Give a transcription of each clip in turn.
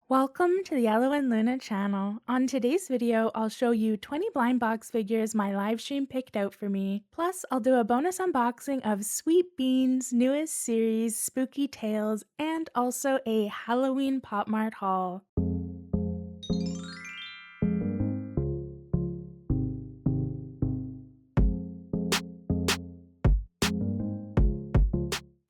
Welcome to the Yellow and Luna channel. On today's video, I'll show you 20 blind box figures my live stream picked out for me. Plus, I'll do a bonus unboxing of Sweet Bean's newest series, Spooky Tales, and also a Halloween Popmart haul.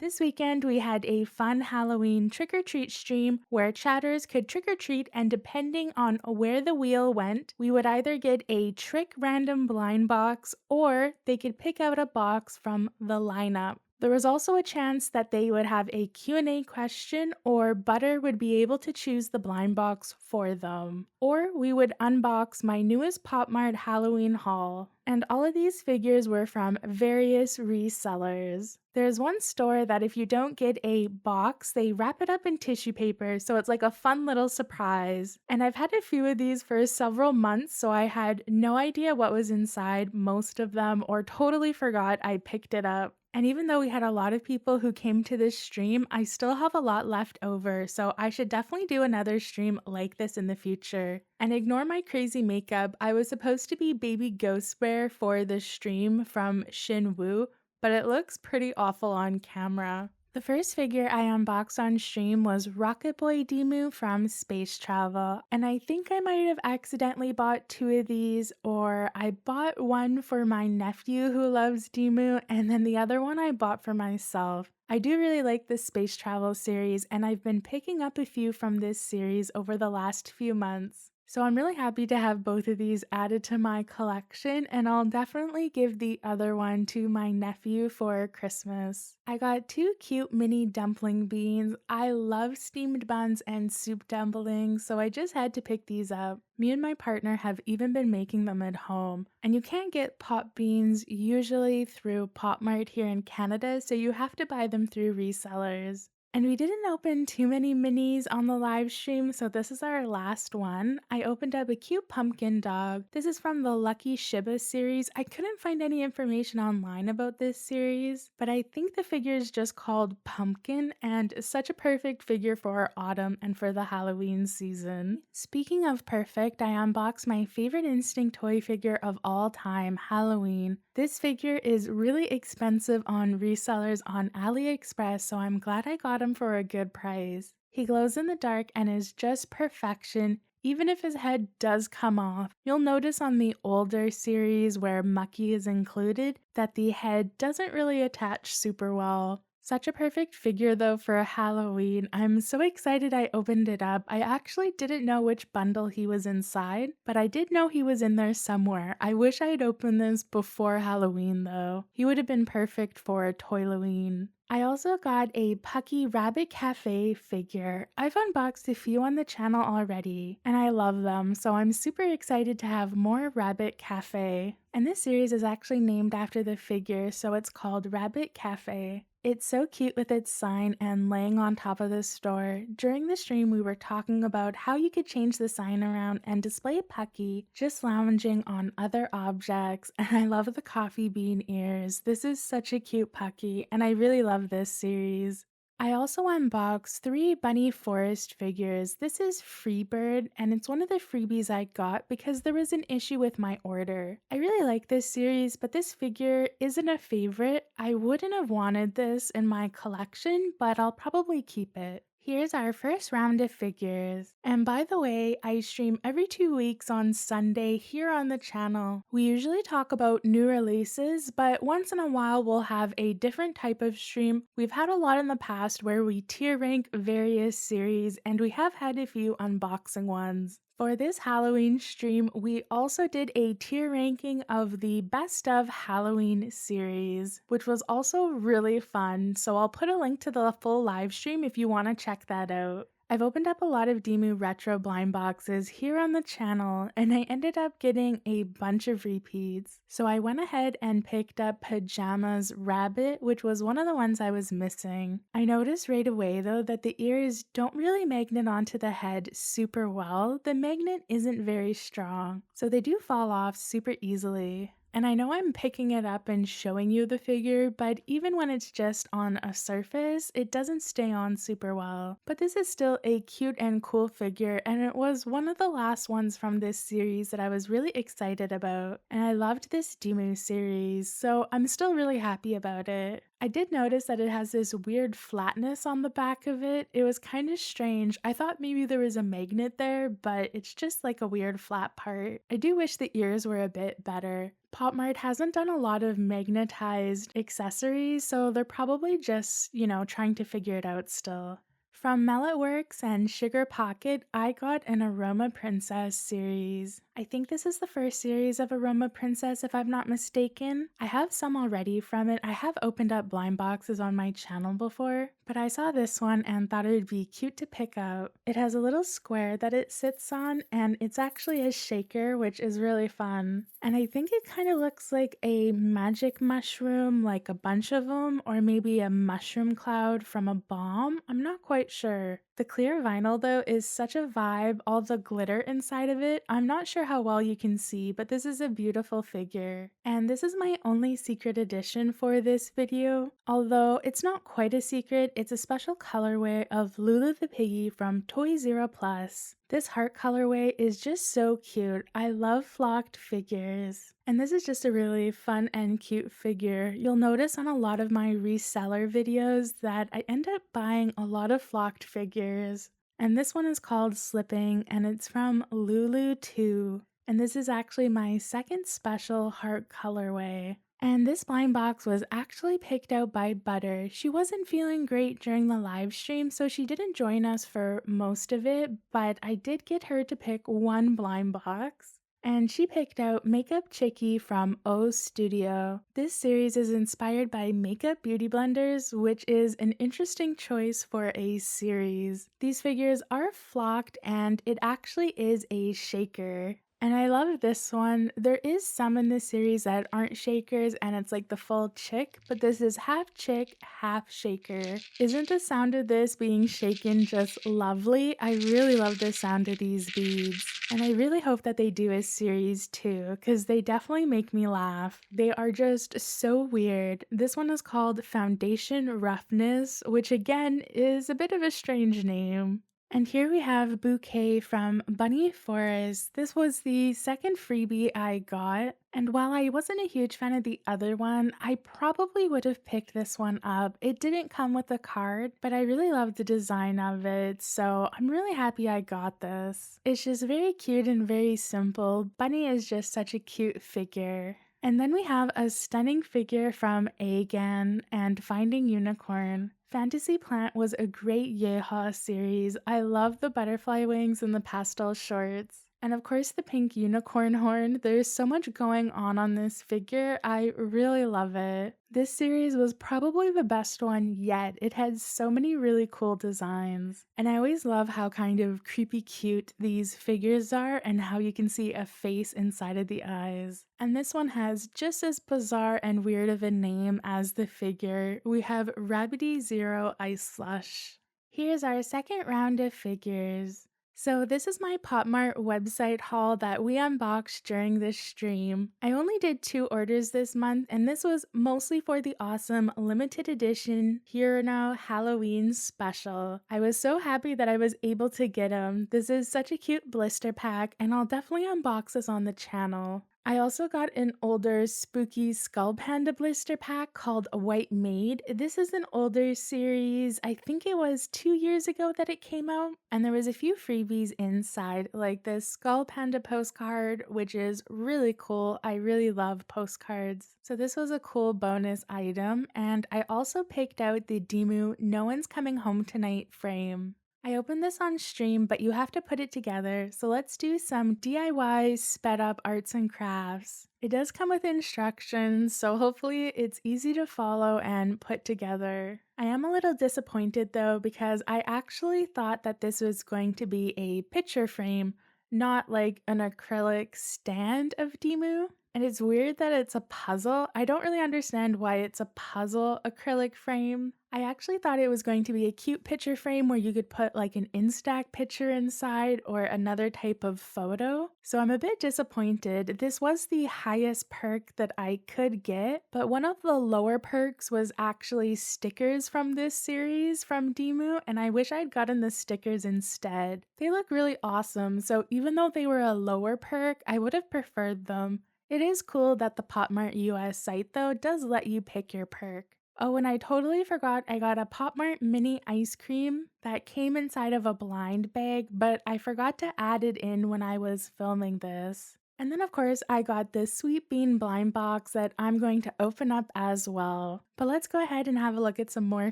This weekend, we had a fun Halloween trick-or-treat stream where chatters could trick-or-treat, and depending on where the wheel went, we would either get a trick random blind box or they could pick out a box from the lineup. There was also a chance that they would have a Q&A question, or Butter would be able to choose the blind box for them. Or we would unbox my newest Popmart Halloween haul. And all of these figures were from various resellers. There's one store that if you don't get a box, they wrap it up in tissue paper, so it's like a fun little surprise. And I've had a few of these for several months, so I had no idea what was inside most of them, or totally forgot I picked it up. And even though we had a lot of people who came to this stream, I still have a lot left over, so I should definitely do another stream like this in the future. And ignore my crazy makeup, I was supposed to be Baby Ghost Bear for the stream from Shinwoo, but it looks pretty awful on camera. The first figure I unboxed on stream was Rocket Boy Dimoo from Space Travel, and I think I might have accidentally bought two of these, or I bought one for my nephew who loves Dimoo, and then the other one I bought for myself. I do really like the Space Travel series, and I've been picking up a few from this series over the last few months. So I'm really happy to have both of these added to my collection, and I'll definitely give the other one to my nephew for Christmas. I got two cute mini dumpling beans. I love steamed buns and soup dumplings, so I just had to pick these up. Me and my partner have even been making them at home, and you can't get pop beans usually through Popmart here in Canada, so you have to buy them through resellers. And we didn't open too many minis on the live stream, so this is our last one. I opened up a cute pumpkin dog. This is from the Lucky Shiba series. I couldn't find any information online about this series, but I think the figure is just called Pumpkin, and such a perfect figure for autumn and for the Halloween season. Speaking of perfect, I unboxed my favorite Instinctoy figure of all time, Halloween. This figure is really expensive on resellers on AliExpress, so I'm glad I got him for a good price. He glows in the dark and is just perfection, even if his head does come off. You'll notice on the older series where Mucky is included that the head doesn't really attach super well. Such a perfect figure though for Halloween. I'm so excited I opened it up. I actually didn't know which bundle he was inside, but I did know he was in there somewhere. I wish I had opened this before Halloween though. He would have been perfect for Toyloween. I also got a Pucky Rabbit Cafe figure. I've unboxed a few on the channel already, and I love them, so I'm super excited to have more Rabbit Cafe. And this series is actually named after the figure, so it's called Rabbit Cafe. It's so cute with its sign and laying on top of the store. During the stream, we were talking about how you could change the sign around and display Pucky just lounging on other objects, and I love the coffee bean ears. This is such a cute Pucky, and I really love this series. I also unboxed 3 Bunny Forest figures. This is Freebird, and it's one of the freebies I got because there was an issue with my order. I really like this series, but this figure isn't a favorite. I wouldn't have wanted this in my collection, but I'll probably keep it. Here's our first round of figures. And by the way, I stream every 2 weeks on Sunday here on the channel. We usually talk about new releases, but once in a while we'll have a different type of stream. We've had a lot in the past where we tier rank various series, and we have had a few unboxing ones. For this Halloween stream, we also did a tier ranking of the Best of Halloween series, which was also really fun, so I'll put a link to the full live stream if you want to check that out. I've opened up a lot of Dimoo Retro blind boxes here on the channel, and I ended up getting a bunch of repeats. So I went ahead and picked up Pajama's Rabbit, which was one of the ones I was missing. I noticed right away though that the ears don't really magnet onto the head super well. The magnet isn't very strong, so they do fall off super easily. And I know I'm picking it up and showing you the figure, but even when it's just on a surface, it doesn't stay on super well. But this is still a cute and cool figure, and it was one of the last ones from this series that I was really excited about. And I loved this Dimoo series, so I'm still really happy about it. I did notice that it has this weird flatness on the back of it. It was kind of strange. I thought maybe there was a magnet there, but it's just like a weird flat part. I do wish the ears were a bit better. Popmart hasn't done a lot of magnetized accessories, so they're probably just, trying to figure it out still. From Meleteworks and Sugar Pocket, I got an Aroma Princess series. I think this is the first series of Aroma Princess if I'm not mistaken. I have some already from it. I have opened up blind boxes on my channel before, but I saw this one and thought it would be cute to pick up. It has a little square that it sits on, and it's actually a shaker, which is really fun. And I think it kind of looks like a magic mushroom, like a bunch of them, or maybe a mushroom cloud from a bomb. I'm not quite sure. The clear vinyl though is such a vibe, all the glitter inside of it. I'm not sure how well you can see, but this is a beautiful figure. And this is my only secret edition for this video. Although it's not quite a secret, it's a special colorway of Lulu the Piggy from Toy Zero Plus. This heart colorway is just so cute. I love flocked figures. And this is just a really fun and cute figure. You'll notice on a lot of my reseller videos that I end up buying a lot of flocked figures. And this one is called Slipping, and it's from Lulu 2. And this is actually my second special heart colorway. And this blind box was actually picked out by Butter. She wasn't feeling great during the live stream, so she didn't join us for most of it, but I did get her to pick one blind box. And she picked out Makeup Chiki from O Studio. This series is inspired by Makeup Beauty Blenders, which is an interesting choice for a series. These figures are flocked, and it actually is a shaker. And I love this one. There is some in this series that aren't shakers and it's like the full chick, but this is half chick, half shaker. Isn't the sound of this being shaken just lovely? I really love the sound of these beads. And I really hope that they do a series too, because they definitely make me laugh. They are just so weird. This one is called Foundation Roughness, which again is a bit of a strange name. And here we have Bouquet from Bunny Forest. This was the second freebie I got, and while I wasn't a huge fan of the other one, I probably would have picked this one up. It didn't come with a card, but I really loved the design of it, so I'm really happy I got this. It's just very cute and very simple. Bunny is just such a cute figure. And then we have a stunning figure from Agan and Finding Unicorn. Fantasy Plant was a great Yeehaw series. I love the butterfly wings and the pastel shorts. And of course the pink unicorn horn. There's so much going on this figure. I really love it. This series was probably the best one yet. It had so many really cool designs. And I always love how kind of creepy cute these figures are and how you can see a face inside of the eyes. And this one has just as bizarre and weird of a name as the figure. We have Rabbity Zero Ice Slush. Here's our second round of figures. So this is my Popmart website haul that we unboxed during this stream. I only did 2 orders this month, and this was mostly for the awesome limited edition Hirono Halloween special. I was so happy that I was able to get them. This is such a cute blister pack, and I'll definitely unbox this on the channel. I also got an older spooky Skullpanda blister pack called White Maid. This is an older series. I think it was 2 years ago that it came out, and there was a few freebies inside, like this Skullpanda postcard, which is really cool. I really love postcards. So this was a cool bonus item, and I also picked out the Dimoo No One's Coming Home Tonight frame. I opened this on stream, but you have to put it together, so let's do some DIY sped up arts and crafts. It does come with instructions, so hopefully it's easy to follow and put together. I am a little disappointed though, because I actually thought that this was going to be a picture frame, not like an acrylic stand of Dimoo. And it's weird that it's a puzzle. I don't really understand why it's a puzzle acrylic frame. I actually thought it was going to be a cute picture frame where you could put like an Instax picture inside or another type of photo. So I'm a bit disappointed. This was the highest perk that I could get, but one of the lower perks was actually stickers from this series from Dimoo, and I wish I'd gotten the stickers instead. They look really awesome, so even though they were a lower perk, I would have preferred them. It is cool that the Popmart US site though does let you pick your perk. Oh, and I totally forgot I got a Popmart mini ice cream that came inside of a blind bag, but I forgot to add it in when I was filming this. And then of course I got this sweet bean blind box that I'm going to open up as well. But let's go ahead and have a look at some more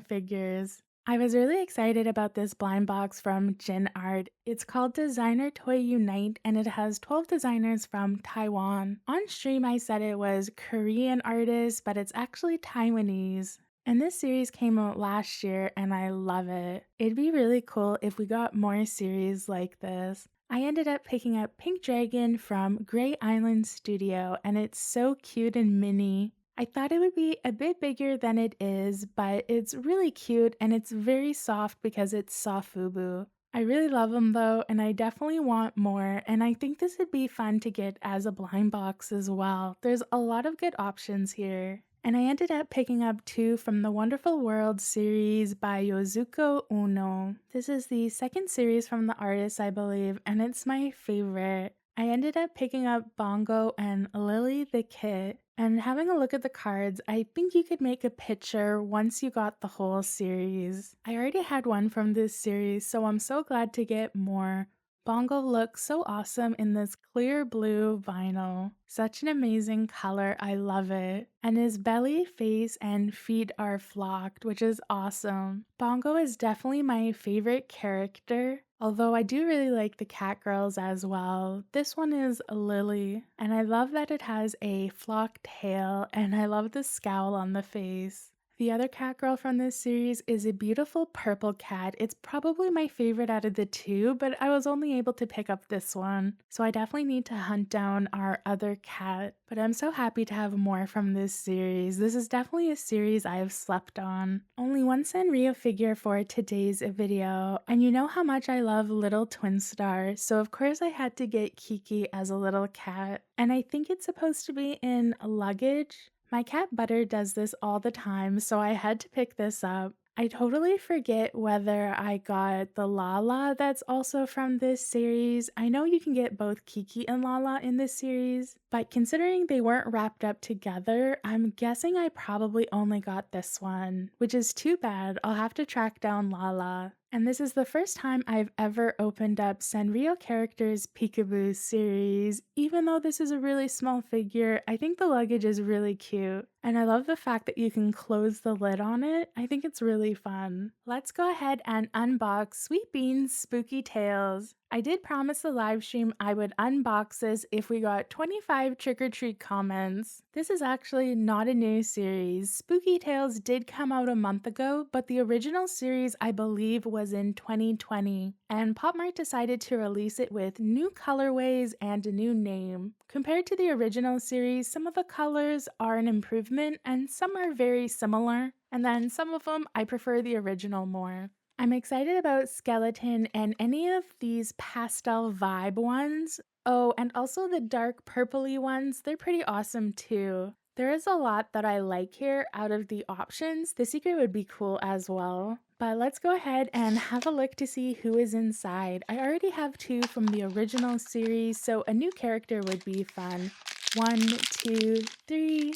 figures. I was really excited about this blind box from Jin Art. It's called Designer Toy Unite and it has 12 designers from Taiwan. On stream I said it was Korean artists, but it's actually Taiwanese. And this series came out last year and I love it. It'd be really cool if we got more series like this. I ended up picking up Pink Dragon from Grey Island Studio and it's so cute and mini. I thought it would be a bit bigger than it is, but it's really cute and it's very soft because it's sofubu. I really love them though, and I definitely want more, and I think this would be fun to get as a blind box as well. There's a lot of good options here. And I ended up picking up 2 from the Wonderful World series by Yosuke Ueno. This is the second series from the artist, I believe, and it's my favorite. I ended up picking up Bongo and Lily the Kit. And having a look at the cards, I think you could make a picture once you got the whole series. I already had one from this series, so I'm so glad to get more. Bongo looks so awesome in this clear blue vinyl. Such an amazing color, I love it. And his belly, face, and feet are flocked, which is awesome. Bongo is definitely my favorite character, although I do really like the cat girls as well. This one is Lily, and I love that it has a flocked tail, and I love the scowl on the face. The other cat girl from this series is a beautiful purple cat. It's probably my favorite out of the 2, but I was only able to pick up this one. So I definitely need to hunt down our other cat. But I'm so happy to have more from this series. This is definitely a series I have slept on. Only one Sanrio figure for today's video. And you know how much I love Little Twin Star, so of course I had to get Chiki as a little cat. And I think it's supposed to be in luggage. My cat Butter does this all the time, so I had to pick this up. I totally forget whether I got the Lala that's also from this series. I know you can get both Kiki and Lala in this series, but considering they weren't wrapped up together, I'm guessing I probably only got this one, which is too bad. I'll have to track down Lala. And this is the first time I've ever opened up Sanrio Characters Peakaboo series. Even though this is a really small figure, I think the luggage is really cute. And I love the fact that you can close the lid on it. I think it's really fun. Let's go ahead and unbox Sweet Bean's Spooky Tales. I did promise the live stream I would unbox this if we got 25 trick-or-treat comments. This is actually not a new series. Spooky Tales did come out a month ago, but the original series I believe was in 2020, and Popmart decided to release it with new colorways and a new name. Compared to the original series, some of the colors are an improvement and some are very similar, and then some of them I prefer the original more. I'm excited about Skeleton and any of these pastel vibe ones. Oh, and also the dark purpley ones, they're pretty awesome too. There is a lot that I like here out of the options. The secret would be cool as well. But let's go ahead and have a look to see who is inside. I already have 2 from the original series, so a new character would be fun. 1, 2, 3...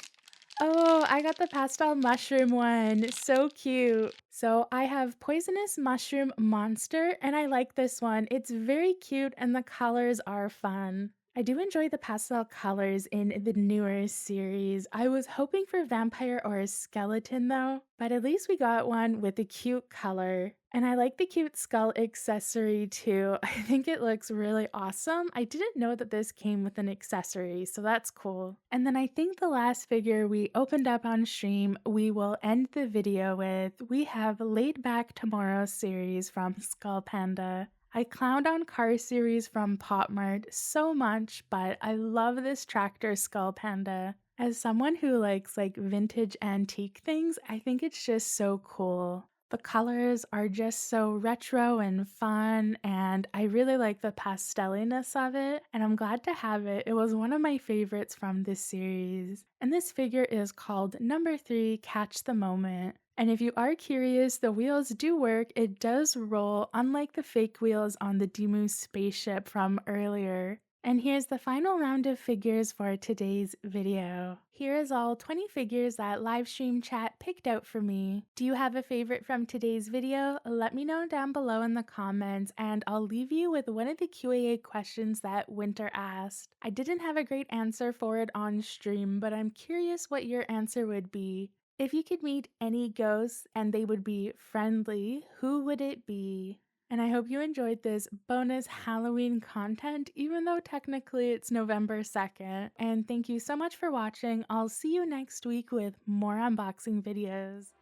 Oh, I got the pastel mushroom one. So cute. So I have Poisonous Mushroom Monster, and I like this one. It's very cute and the colors are fun. I do enjoy the pastel colors in the newer series. I was hoping for vampire or a skeleton though, but at least we got one with a cute color. And I like the cute skull accessory too. I think it looks really awesome. I didn't know that this came with an accessory, so that's cool. And then I think the last figure we opened up on stream, we will end the video with. We have Laid Back Tomorrow series from Skullpanda. I clowned on Car Series from Popmart so much, but I love this tractor Skullpanda. As someone who likes like vintage antique things, I think it's just so cool. The colors are just so retro and fun, and I really like the pasteliness of it, and I'm glad to have it. It was one of my favorites from this series. And this figure is called number 3, Catch the Moment. And if you are curious, the wheels do work. It does roll, unlike the fake wheels on the Dimoo spaceship from earlier. And here's the final round of figures for today's video. Here is all 20 figures that Livestream chat picked out for me. Do you have a favorite from today's video? Let me know down below in the comments, and I'll leave you with one of the Q&A questions that Winter asked. I didn't have a great answer for it on stream, but I'm curious what your answer would be. If you could meet any ghosts and they would be friendly, who would it be? And I hope you enjoyed this bonus Halloween content, even though technically it's November 2nd. And thank you so much for watching. I'll see you next week with more unboxing videos.